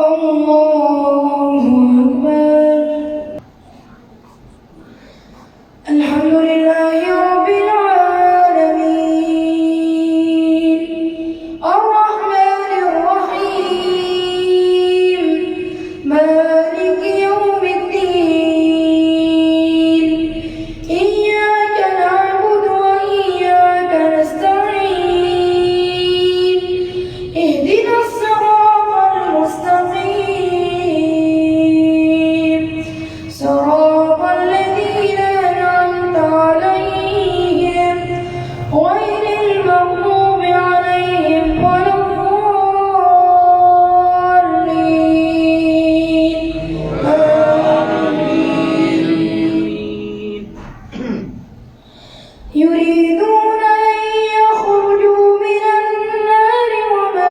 الله أكبر. الحمد لله رب العالمين الرحمن الرحيم مالك يوم الدين إياك نعبد وإياك نستعين اهدنا الصراط المستقيم صراط الذين أنعمت عليهم غير المغضوب عليهم ولا الضالين آمين. يريدون أن يخرجوا من النار وما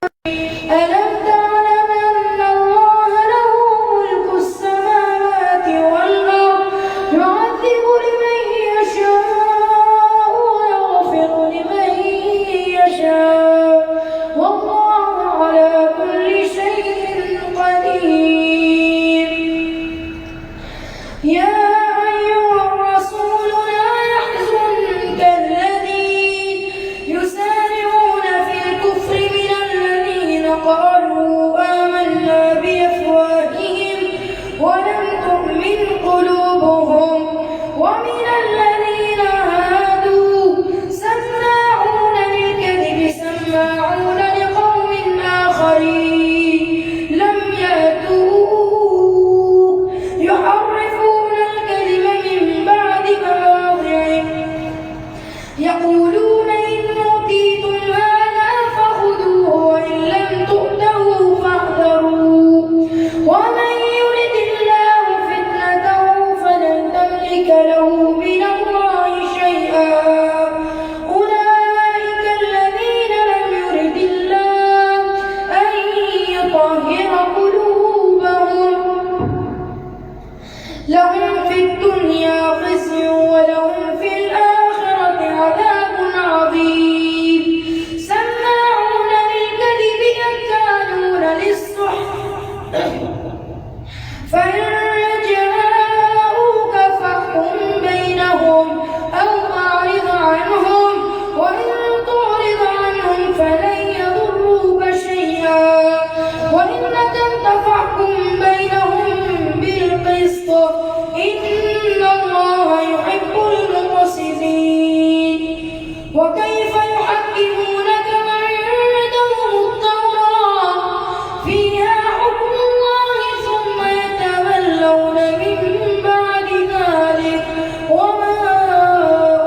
ألم تعلم أن الله له ملك السماوات والأرض يعذب لمن يشاء ويغفر لمن يشاء والله على كل شيء قدير. يا أيها الرسول لا يحزنك الذين يسارعون في الكفر من الذين قالوا آمنا بأفواههم ولم تؤمن قلوبهم ومن الذين هادوا سماعون للكذب سماعون لقوم آخرين لم يأتوك يحرفون الكلم من بعد مواضعه يقولون إن أوتيتم هذا فخذوه وإن لم تؤتوه فاحذروا ومن يرد الله فتنته فلن تملك له من الله شيئا أولئك الذين لم يرد الله أن يطهر قلوبهم لهم في الدنيا خزي ولهم في الآخرة عذاب عظيم. سماعون للكذب أكالون للسحت فإن جاءوك فاحكم بينهم أو أعرض عنهم وإن تعرض عنهم فلن يضروك شيئا وإن نكثت فاحكم بينهم بالقسط إن الله يحب المقسطين. وكيف يحكمونك وعندهم التوراة فيها حكم الله ثم يتولون من بعد ذلك وما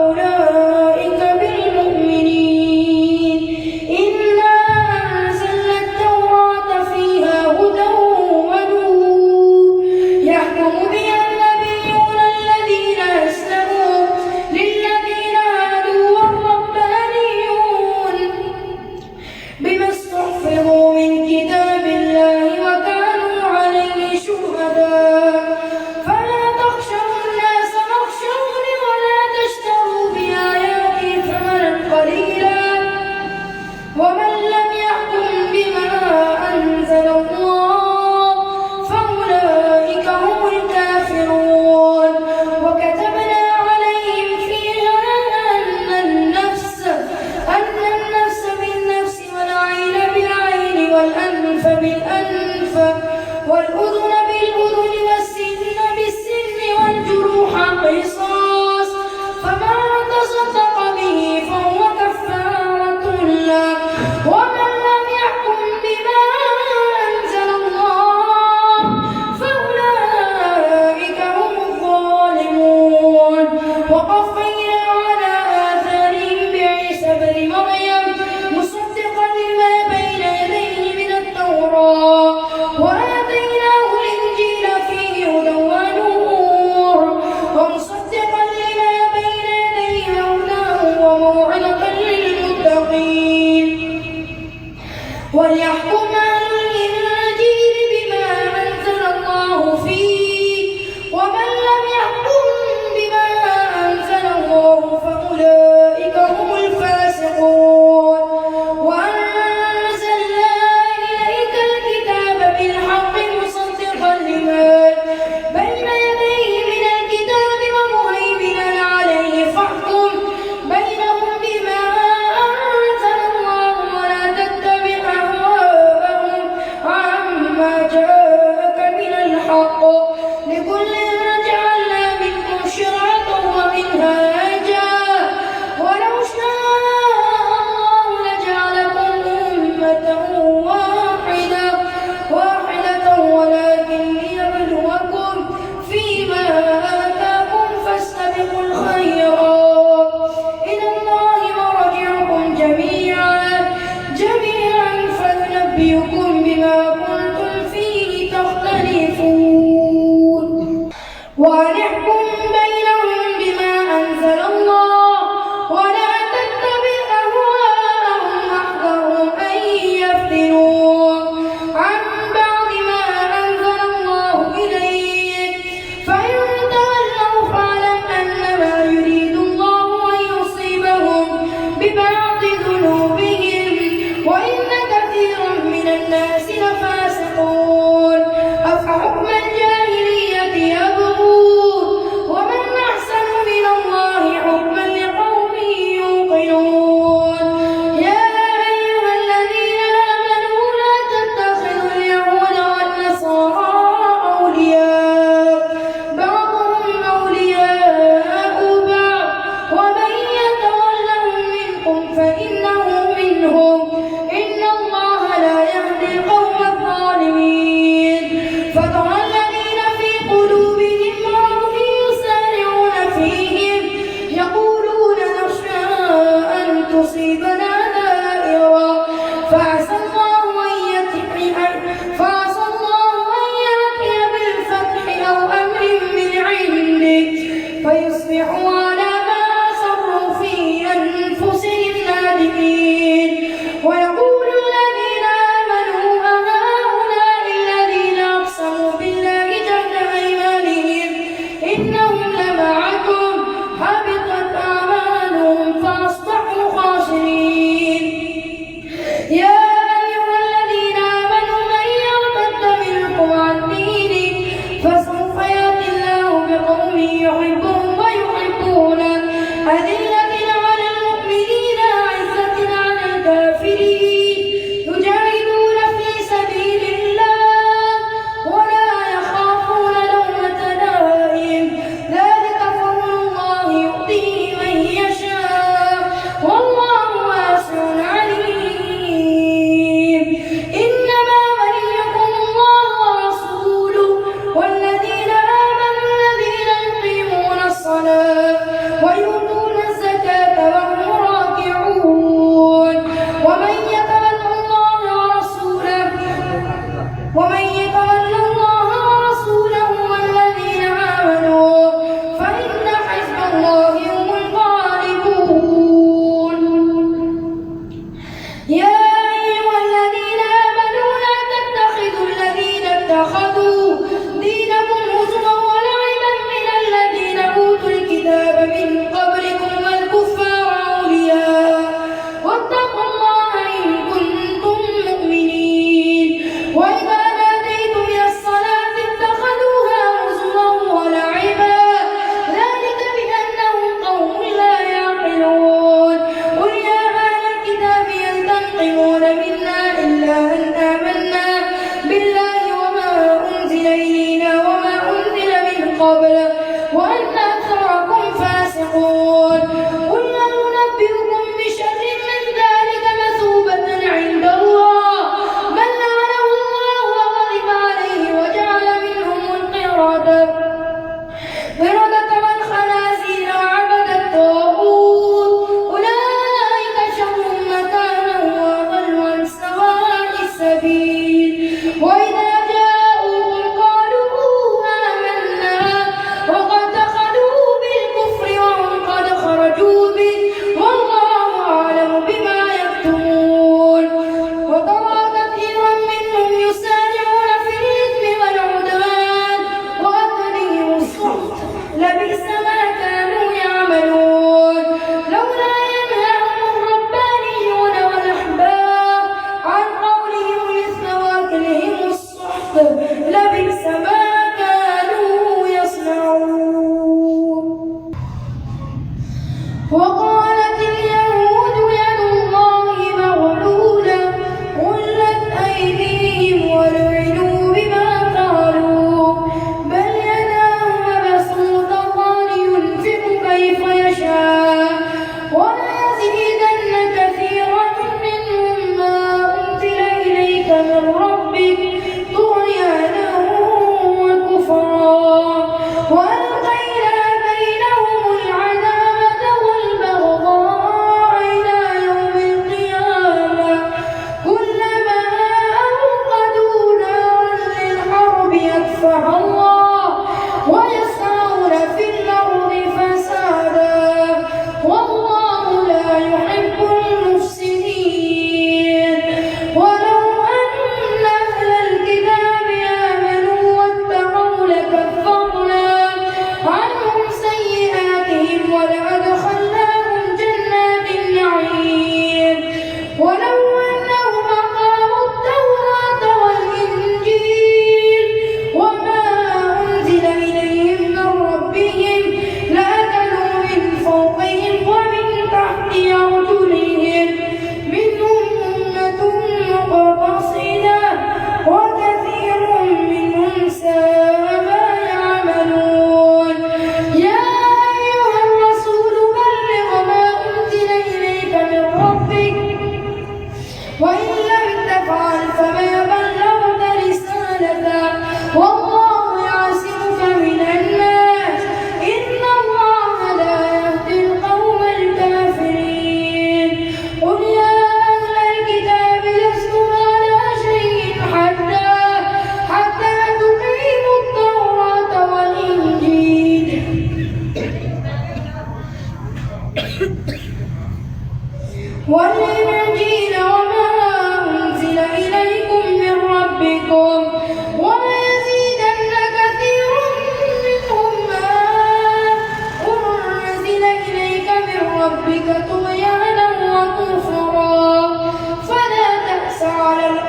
أولئك بالمؤمنين. إنا أنزلنا التوراة فيها هدى ونور يحكم بها النبيون الذين أسلموا للذين هادوا والربانيون بما استحفظوا من كتاب الله وكانوا عليه شهداء فلا تخشوا الناس واخشوني ولا تشتروا بآياتي ثمنا قليلا ومن لم يحكم بما أنزل الله فأولئك هم الكافرون. وكتبنا عليهم فيها أن النفس بالنفس والعين بالعين والأنف بالأنف والأذن بالأذن والسن بالسن والجروح قصاص فمن تصدق به فهو كفارة له ومن لم يحكم بما أنزل الله فأولئك هم الظالمون. وقفينا على آثارهم بعيسى ابن مريم مصدقا لما بين يديه من التوراة وآتيناه الإنجيل فيه هدى ونور ومصدقا لما بين يديه هدى وموعظة للمتقين. وليحكم أهل الإنجيل بما أنزل الله فيه ومن لم يحكم بما أنزل الله فأولئك هم الفاسقون. وأنزلنا إليك الكتاب بالحق أنبئكم بما كنتم فيه تختلفون وأن احكم بينهم بما أنزل الله ولا تتبع أهواءهم واحذرهم أن يفتنوك عن بعض ما أنزل الله إليك فإن تولوا فاعلم أنما يريد الله أن يصيبهم ببعض ذنوبهم وإن كثيرا من الناس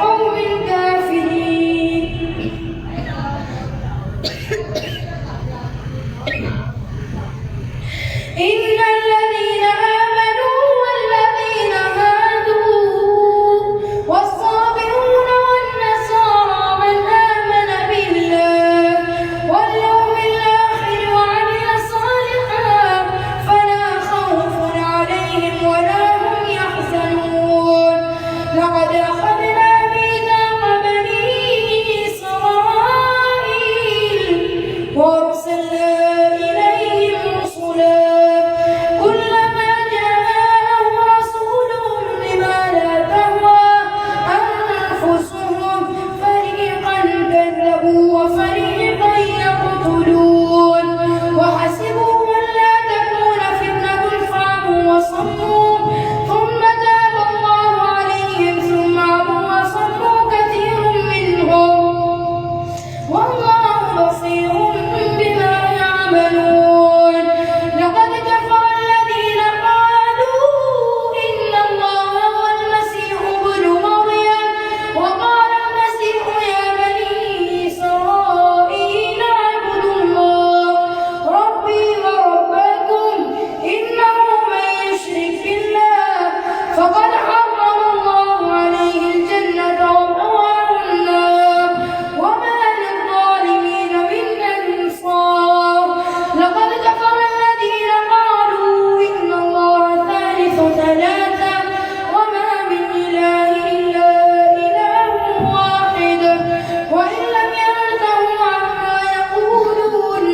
القوم الكافرين. إن الذين آمنوا والذين هادوا والصابئون والنصارى من آمن بالله واليوم الآخر وعمل صالحا فلا خوف عليهم ولا هم يحزنون. لقد أخذنا ميثاق بني إسرائيل وأرسلنا إليهم رسلا كلما جاءهم رسول بما لا تهوى أنفسهم فريقا كذبوا وفريقا يقتلون وحسبوا ألا تكون فتنة فعموا وصموا ثم تاب الله عليهم ثم عموا وصموا كثير منهم والله بصير بما يعملون. لقد كفر الذين قالوا إن الله هو المسيح ابن مريم وقال المسيح يا بني إسرائيل اعبدوا الله ربي وربكم إنه من يشرك بالله فقد حرم الله عليه الجنة ومأواه النار وما للظالمين من أنصار. لقد كفر الذين قالوا إن الله ثالث ثلاثة وما من إله إلا إله واحد وإن لم ينتهوا عما يقولون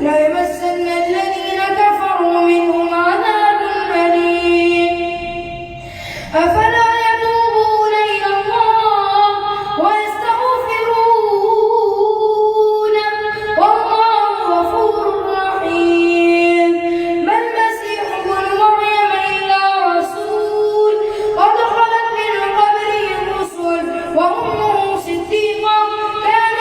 ليمسن الذين كفروا منهم عذاب أليم. أفلا يتوبون إلى الله ويستغفرونه والله غفور رحيم. ما المسيح ابن مريم إلا رسول قد خلت من قبله الرسل وأمه صديقة كانت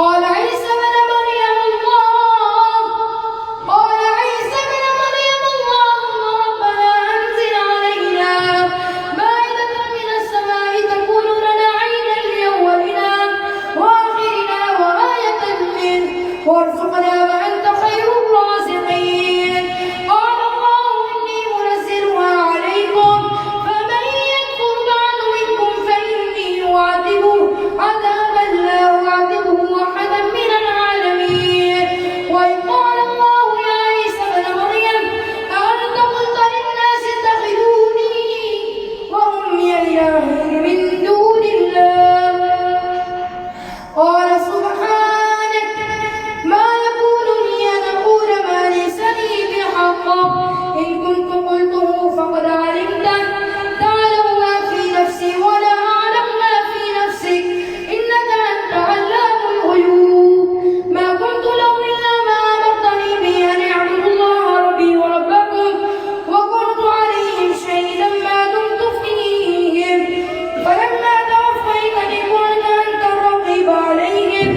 قال عيسى ابن مريم اللهم ربنا أنزل علينا مائدة من السماء تكون لنا عيدا لأولنا وآخرنا وآية منك وارزقنا وأنت خير الرازقين. قال الله إني منزلها عليكم فمن يكفر بعد منكم فإني أعذبه عذابا لا أعذبه أحدا من العالمين. وإذ قال الله يا عيسى ابن مريم أأنت قلت للناس اتخذوني وأمي إلهين من دون الله قال سبحانك ما يكون لي أن أقول ما ليس لي بحق إن كنت قلته فقد علمته تعلم ما في نفسي ولا أعلم ما في نفسك إنك أنت علام الغيوب. ما كنت لهم إلا ما أمرتني به أن اعبدوا الله ربي وربكم وكنت عليهم شهيدا ما دمت فيهم فلما توفيتني كنت أنت الرقيب عليهم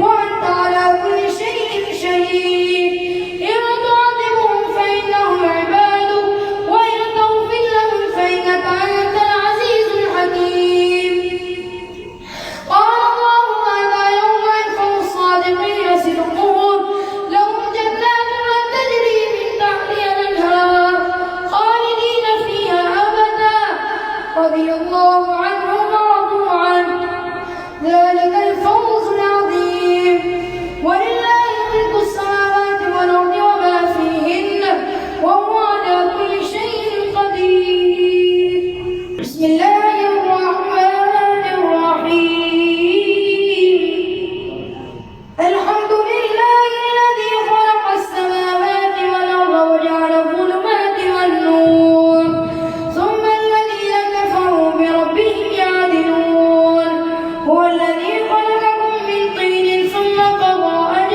وأنت على كل شيء شهيد. إن تعذبهم فإنهم عبادك وإن تغفر لهم فإنك أنت العزيز الحكيم. قال الله هذا يوم ينفع الصادقين صدقهم لهم جنات تجري من تحتها الأنهار خالدين فيها أبدا رضي الله عنهم ورضوا عنه ذلك الفوز العظيم. ولله ملك السماوات والأرض وما فيهن وهو على كل شيء قدير. بسم الله الرحمن الرحيم. الحمد لله الذي خلق السماوات والأرض وجعل الظلمات والنور ثم الذين كفروا بربهم يعدلون. هو الذي خلقكم من طين ثم قضى أجلا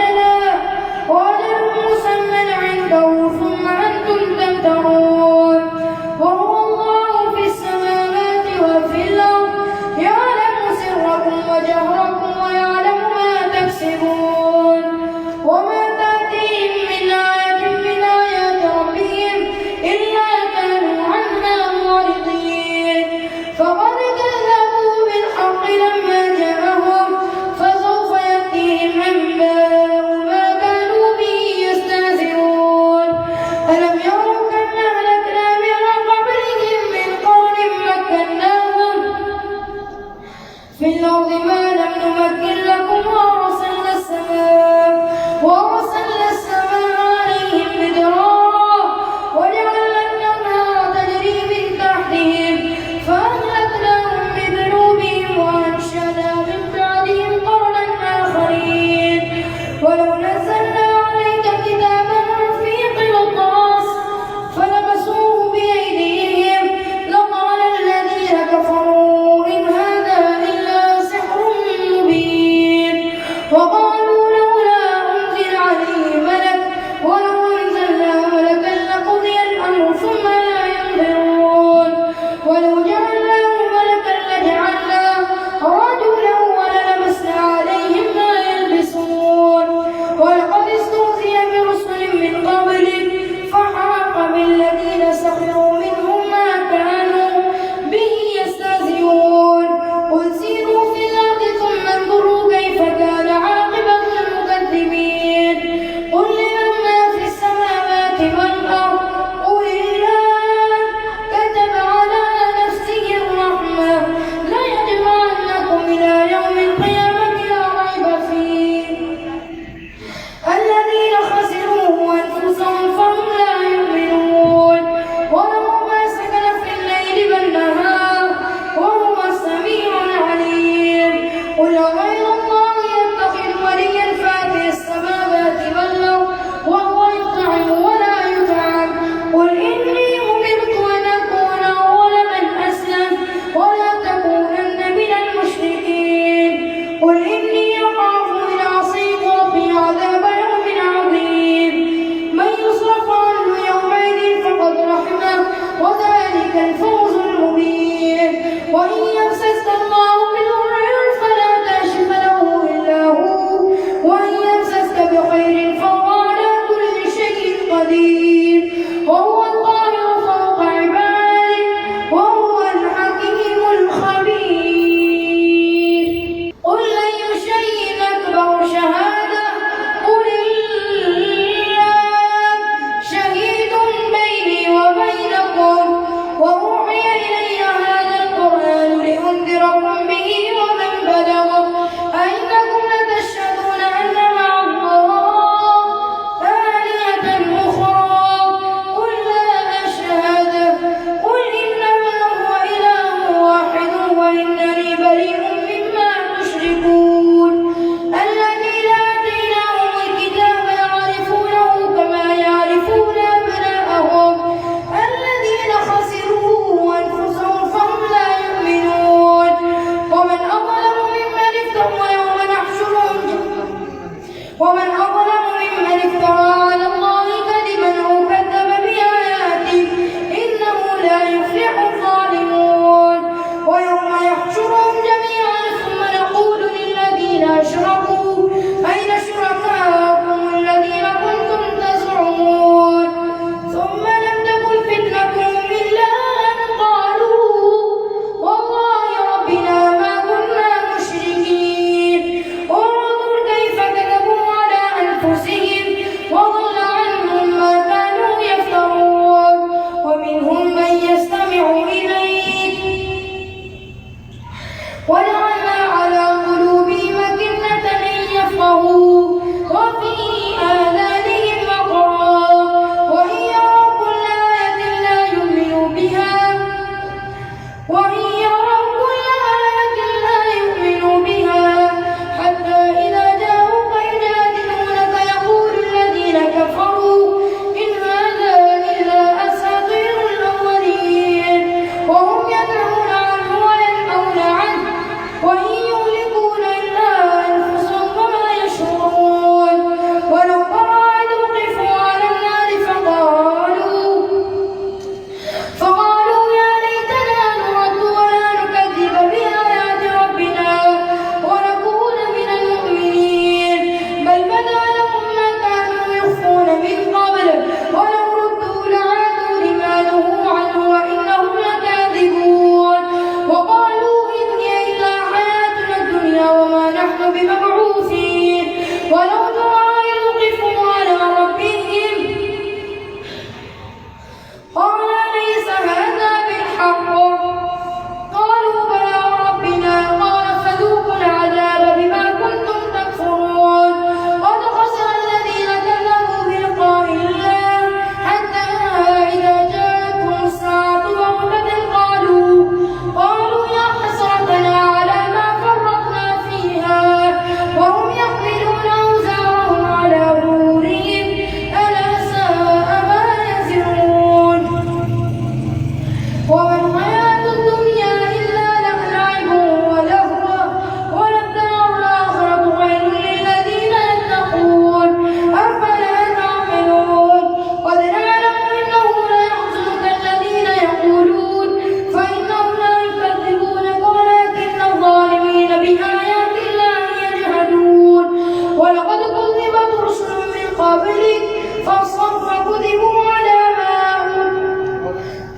قبلك فكذبوا على ما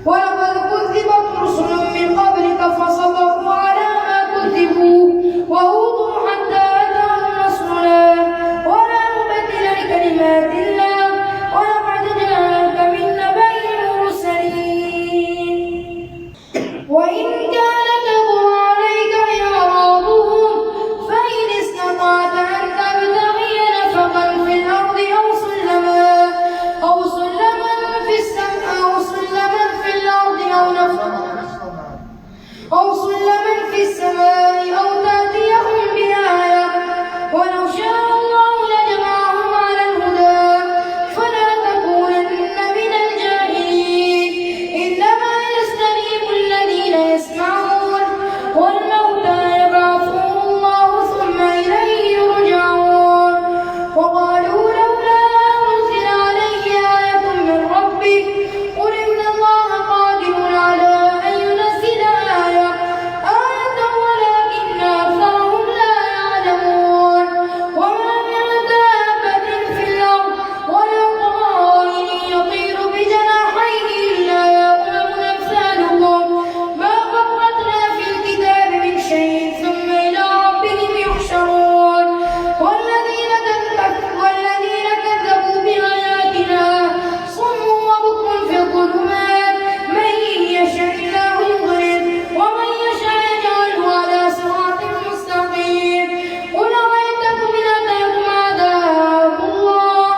ولقد كذبت رسل من قبلك فصبروا على ما كذبوا وأوذوا حتى أتاهم نصرنا ولا مبدل لكلمات الله ولقد جاءك من نبأ المرسلين وإن كان كبر عليك إعراضهم فإن استطعت أن تبتغي نفقا في الأرض أو سلما في السماء أو سلما في السماء أو تأتيهم بآية ولو شاء الله لجمعهم على الهدى فلا تكونن من الجاهلين إنما يستجيب الذين يسمعون والموتى يبعثهم الله ثم إليه يرجعون وقالوا لولا أنزل عليه آية من ربه قل إن الله قادر على أن ينزل آية ولكن أكثرهم لا يعلمون وما من دابة في الأرض ولا طائر يطير بجناحيه إلا أمم أمثالكم ما فرطنا في الكتاب من شيء ثم إلى ربهم يحشرون والذين كذبوا بآياتنا صم وبكم في الظلمات من يشاء الله يضلل ومن يشاء يجعله على صراط مستقيم قل أرأيتكم إن أتاكم عذاب الله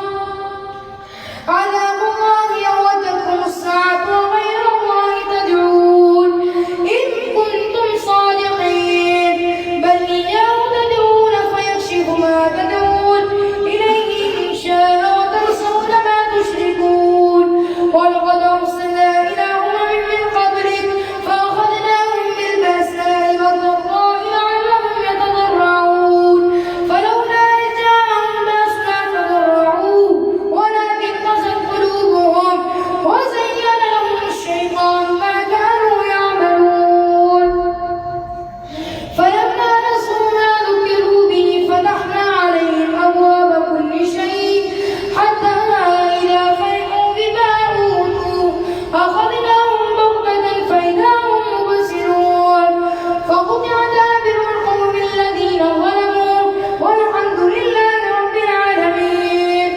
أو أتتكم الساعة وغير الله تدعون إن كنتم صادقين بل إياه تدعون فيكشف ما تدعون إليه إن شاء وتنسون ما تشركون ولقد أرسلنا إلى أمم من قبلك فأخذناهم بالبأساء والضراء لعلهم يتضرعون فلولا إذ جاءهم بأسنا تضرعوا ولكن قست قلوبهم وزين لهم الشيطان ما كانوا يعملون فلما نسوا ما ذكروا به فتحنا عليهم أبواب كل شيء حتى إذا فرحوا بما أوتوا أخذناهم بغتة فإذا هم مبصرون فقطع دابر القوم الذين ظلموا والحمد لله رب العالمين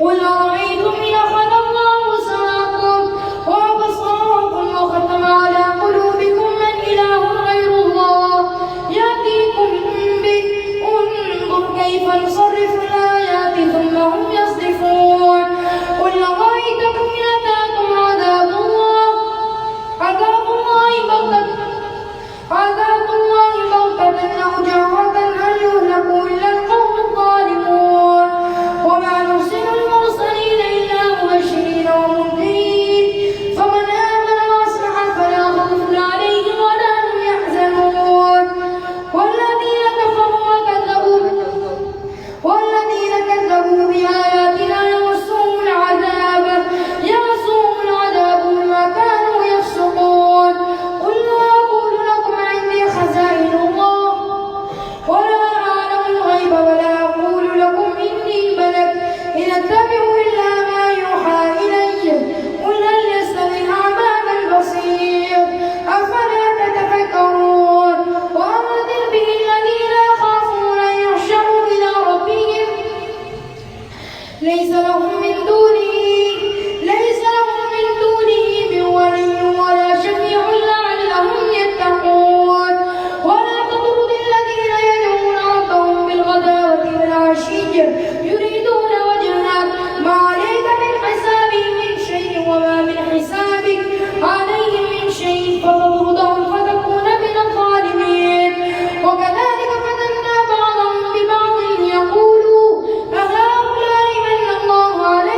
قل أرأيتم إن أخذ الله سمعكم وأبصاركم وختم على قلوبكم من إله غير الله يأتيكم به انظر كيف نصرف الآيات ثم هم يصدفون قل أرأيتكم إن أتاكم عذاب الله بغتة أو جهرة هل يهلك إلا القوم الظالمون وما نرسل المرسلين إلا مبشرين ومنذرين فمن آمن وأصلح فلا خوف عليهم ولا هم يحزنون والذين كذبوا بآياتنا يمسهم العذاب بما كانوا يفسقون قل لا أقول لكم عندي خزائن الله ولا أعلم الغيب ولا أقول لكم إني ملك إن أتبع إلا ما يوحى إلي قل هل يستوي الأعمى والبصير أفلا تتفكرون وأنذر به الذين يخافون أن يحشروا إلى ربهم ليس لهم من دونه من ولي ولا شفيع لعلهم يتقون ولا تطرد الذين يدعون ربهم بالغداوة والعشي يريدون وجهه ما عليك من حسابهم من شيء وما من حسابك عليهم من شيء فتطردهم فتكون من الظالمين وكذلك فتنا بعضهم ببعض يقولوا أهؤلاء من الله عليهم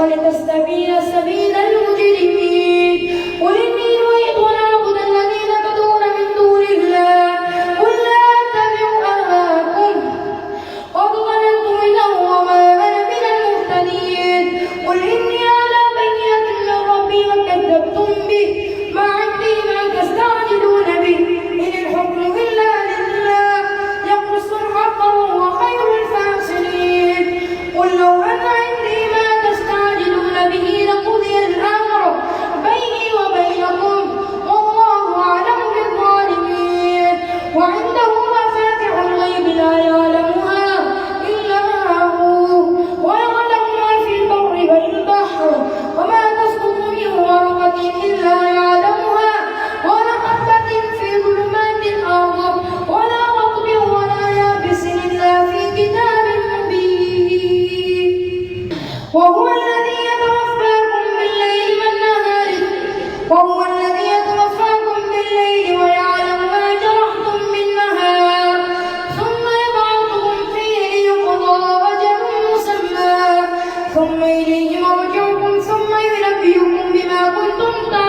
ولتستبين سبيل المجرمين قل إني نهيت أن أعبد الذين تدعون من دون الله قل لا أتبع أهواءكم قد ضللت إذا وما أنا من المهتدين قل إني على بينة من ربي وكذبتم به ما عندي ما تستعجلون به إن الحكم إلا لله يقص الحق وهو خير الفاصلين قل لو أن عندي ما تستعجلون به لقضي الأمر بيني وبينكم والله أعلم بالظالمين وعنده مفاتح الغيب لا يعلمها إلا هو ويعلم ما في البر والبحر وما تسقط من ورقة إلا يعلمها ولا حبة في ظلمات الأرض ولا رطب ولا يابس إلا في كتاب مبين وهو الذي يتوفاكم بالليل ويعلم ما جرحتم بالنهار ثم يبعثكم فيه ليقضى أجل مسمى ثم إليه مرجعكم ثم ينبئكم بما كنتم تعملون